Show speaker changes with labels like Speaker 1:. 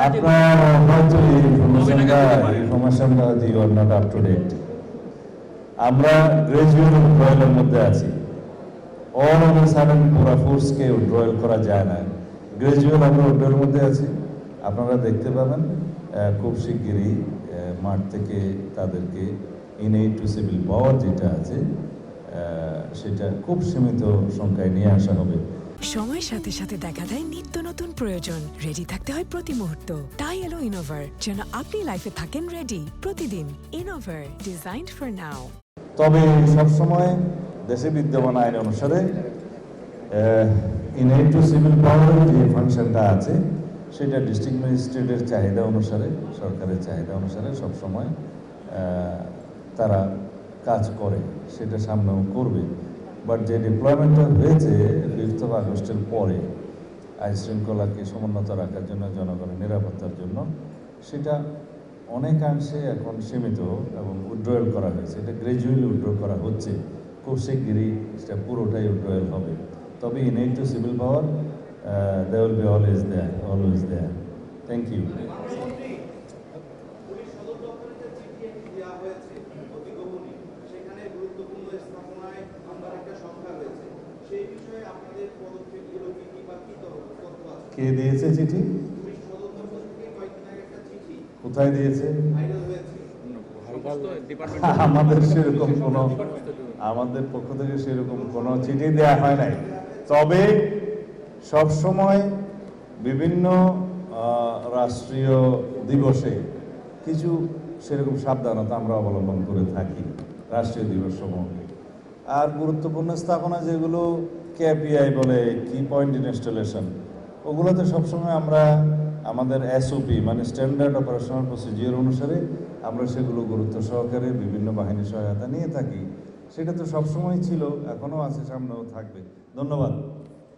Speaker 1: আপনার হয়তো এই ইনফরমেশনটা you are not up to date. আমরা গ্রাজুয়াল উইথড্রয়ালের মধ্যে আছি। অল অফ এ সাডেন পুরো ফোর্সকে উইথড্রয়াল করা যায় না। গ্রাজুয়াল আমরা উইথড্রয়ালের মধ্যে আছি। আপনারা দেখতে পাবেন খুব শিগগিরই মাঠ থেকে তাদেরকে ইনএইড টু সিভিল পাওয়ার যেটা আছে সেটা খুব সীমিত সংখ্যায় নিয়ে আসা হবে।
Speaker 2: সময়ের সাথে সাথে দেখা দেয় নিত্য নতুন প্রয়োজন। রেডি থাকতে হয় প্রতি মুহূর্ত। তাই এলো ইনোভার, যেন আপনি লাইফে থাকেন রেডি প্রতিদিন। Innova, designed for now.
Speaker 1: তবে সবসময় দেশে বিদ্যমান আইন অনুসারে ইনএইড টু সিভিল পাওয়ারের যে ফাংশনটা আছে সেটা ডিস্ট্রিক্ট ম্যাজিস্ট্রেটের চাহিদা অনুসারে, সরকারের চাহিদা অনুসারে সবসময় তারা কাজ করে, সেটা সামনেও করবে। বাট যে ডিপ্লয়মেন্টটা হয়েছে 5th of আগস্টের পরে আইন শৃঙ্খলাকে সমুন্নত রাখার জন্য, জনগণের নিরাপত্তার জন্য, সেটা অনেকাংশে এখন সীমিত এবং উইথড্রয়াল করা হয়েছে। এটা গ্রাজুয়ালি উইথড্র করা হচ্ছে, খুব শিগগিরই সেটা পুরোটাই উইথড্রয়াল হবে। তবে in aid to civil power they will be always there. Thank you. কে দিয়েছে চিঠি? কোথায় দিয়েছে? আমাদের সেরকম কোনো, আমাদের পক্ষ থেকে সেরকম কোনো চিঠি দেওয়া হয় নাই। তবে সবসময় বিভিন্ন রাষ্ট্রীয় দিবসে কিছু সেরকম সাবধানতা আমরা অবলম্বন করে থাকি রাষ্ট্রীয় দিবস সমূহে। আর গুরুত্বপূর্ণ স্থাপনা যেগুলো কেপিআই বলে, কি পয়েন্ট ইনস্টলেশন, ওগুলোতে সবসময় আমরা আমাদের এসওপি মানে স্ট্যান্ডার্ড অপারেশনাল প্রসিজিওর অনুসারে আমরা সেগুলো গুরুত্ব সহকারে বিভিন্ন বাহিনীর সহায়তা নিয়ে থাকি। সেটা তো সবসময় ছিল, এখনও আছে, সামনেও থাকবে। ধন্যবাদ।